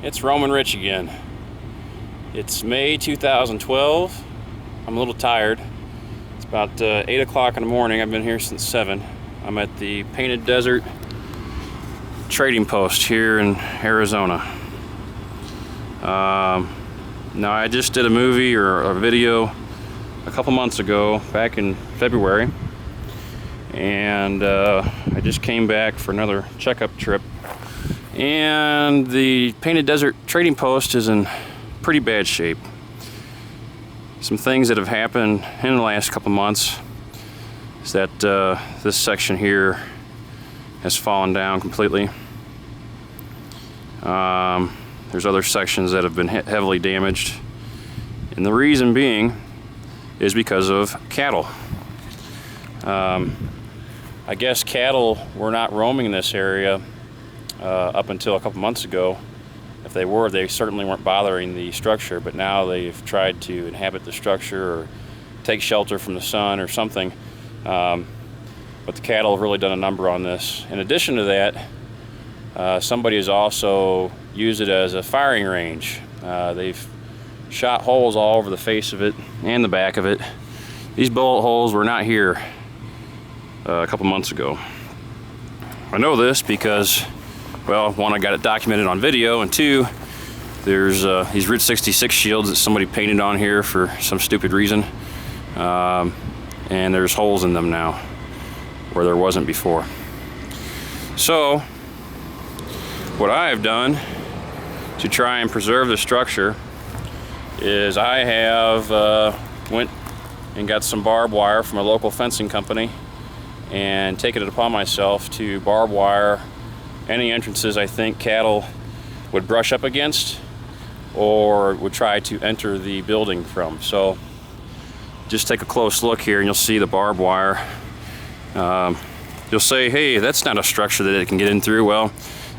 It's Roman Rich again. It's May 2012. I'm a little tired. It's about 8 o'clock in the morning. I've been here since 7. I'm at the Painted Desert trading post here in Arizona. Now I just did a movie or a video a couple months ago, back in February, and I just came back for another checkup trip, and the Painted Desert trading post is in pretty bad shape. Some things that have happened in the last couple months is that this section here has fallen down completely. There's other sections that have been heavily damaged, and the reason being is because of cattle. I guess cattle were not roaming this area up until a couple months ago. If they were, they certainly weren't bothering the structure, but now they've tried to inhabit the structure or take shelter from the sun or something. But the cattle have really done a number on this. In addition to that, somebody has also used it as a firing range. They've shot holes all over the face of it and the back of it. These bullet holes were not here a couple months ago. I know this because, well, one, I got it documented on video, and two, there's these Route 66 shields that somebody painted on here for some stupid reason, and there's holes in them now where there wasn't before. So what I have done to try and preserve the structure is I have went and got some barbed wire from a local fencing company and taken it upon myself to barb wire any entrances I think cattle would brush up against or would try to enter the building from. So just take a close look here and you'll see the barbed wire. You'll say, hey, that's not a structure that it can get in through. Well,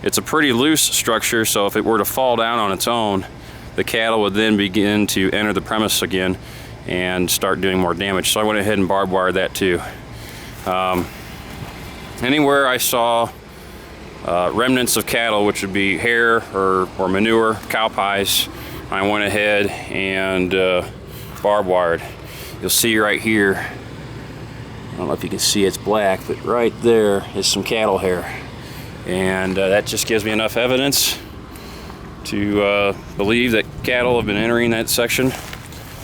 it's a pretty loose structure, so if it were to fall down on its own, the cattle would then begin to enter the premise again and start doing more damage. So I went ahead and barbed wired that too. Anywhere I saw remnants of cattle, which would be hair or manure, cow pies, I went ahead and barbed wired. You'll see right here, I don't know if you can see, it's black, but right there is some cattle hair. And that just gives me enough evidence to believe that cattle have been entering that section.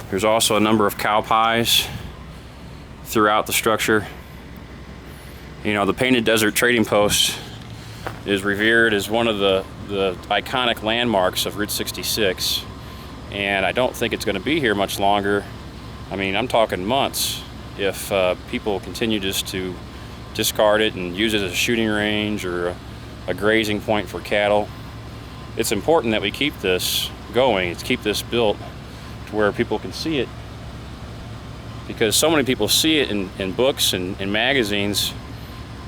There's also a number of cow pies throughout the structure. You know, the Painted Desert Trading Post is revered as one of the iconic landmarks of Route 66, and I don't think it's going to be here much longer. I mean, I'm talking months if people continue just to discard it and use it as a shooting range or a grazing point for cattle. It's important that we keep this going. It's keep this built to where people can see it, because so many people see it in books and in magazines.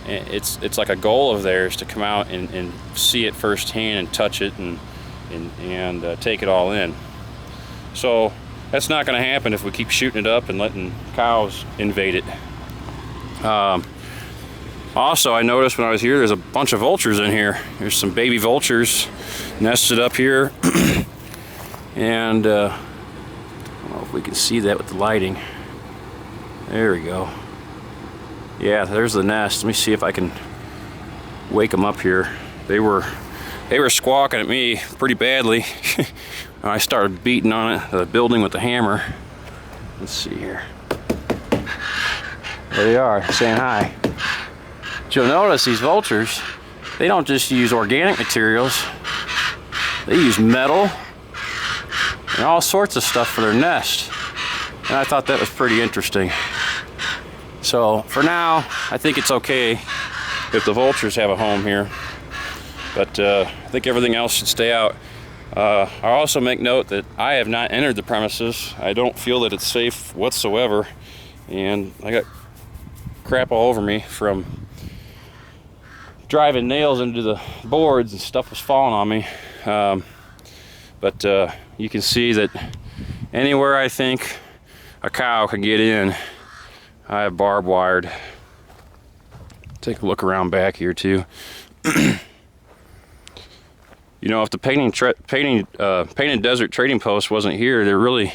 It's like a goal of theirs to come out and see it firsthand and touch it and take it all in. So that's not going to happen if we keep shooting it up and letting cows invade it. Also, I noticed when I was here, there's a bunch of vultures in here. There's some baby vultures nested up here. And I don't know if we can see that with the lighting. There we go. Yeah, there's the nest. Let me see if I can wake them up here. They were squawking at me pretty badly. I started beating on it, the building with the hammer. Let's see here. There they are, saying hi. But you'll notice these vultures, they don't just use organic materials. They use metal and all sorts of stuff for their nest. And I thought that was pretty interesting. So for now, I think it's okay if the vultures have a home here. But I think everything else should stay out. I'll also make note that I have not entered the premises. I don't feel that it's safe whatsoever. And I got crap all over me from driving nails into the boards, and stuff was falling on me. But you can see that anywhere I think a cow can get in, I have barbed wired. Take a look around back here too. You know, if the Painted Desert Trading Post wasn't here, there really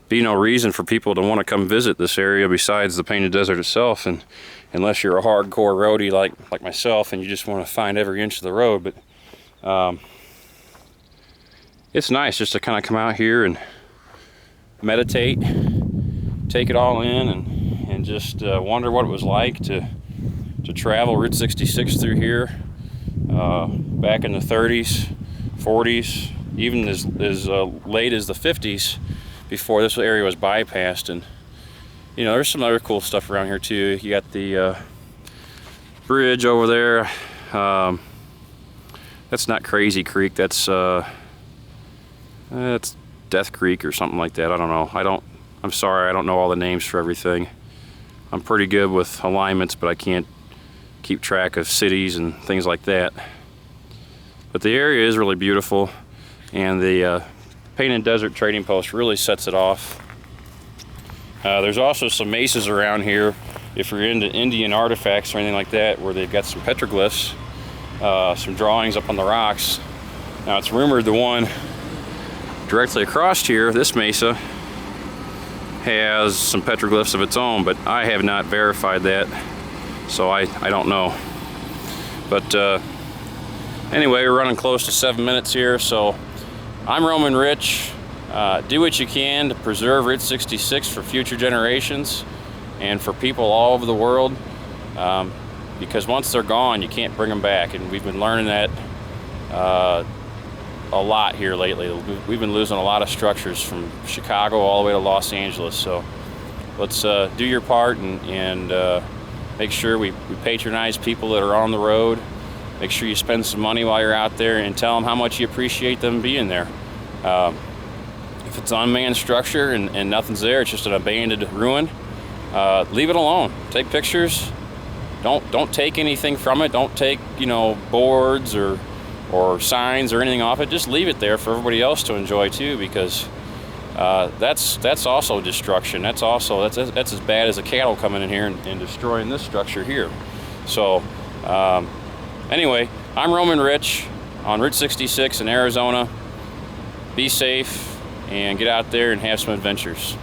be no reason for people to want to come visit this area besides the Painted Desert itself, and unless you're a hardcore roadie like myself and you just want to find every inch of the road. But it's nice just to kind of come out here and meditate, take it all in, and just wonder what it was like to travel Route 66 through here back in the 30s, 40s, even as late as the 50s, before this area was bypassed. And you know, there's some other cool stuff around here too. You got the bridge over there. That's not Crazy Creek. That's Death Creek or something like that. I don't know. I'm sorry, I don't know all the names for everything. I'm pretty good with alignments, but I can't keep track of cities and things like that. But the area is really beautiful, and the Painted Desert Trading Post really sets it off. There's also some mesas around here if you're into Indian artifacts or anything like that, where they've got some petroglyphs, some drawings up on the rocks. Now it's rumored the one directly across here, this mesa, has some petroglyphs of its own, but I have not verified that, so I don't know. But anyway, we're running close to 7 minutes here, so I'm Roman Rich. Do what you can to preserve Route 66 for future generations and for people all over the world, because once they're gone, you can't bring them back, and we've been learning that a lot here lately. We've been losing a lot of structures from Chicago all the way to Los Angeles. So let's do your part and make sure we patronize people that are on the road. Make sure you spend some money while you're out there and tell them how much you appreciate them being there. If it's unmanned structure and nothing's there, it's just an abandoned ruin, leave it alone. Take pictures. Don't take anything from it. Don't take, you know, boards or signs or anything off it. Just leave it there for everybody else to enjoy too, because that's also destruction. That's as bad as the cattle coming in here and destroying this structure here. So anyway, I'm Roman Rich on Route 66 in Arizona. Be safe and get out there and have some adventures.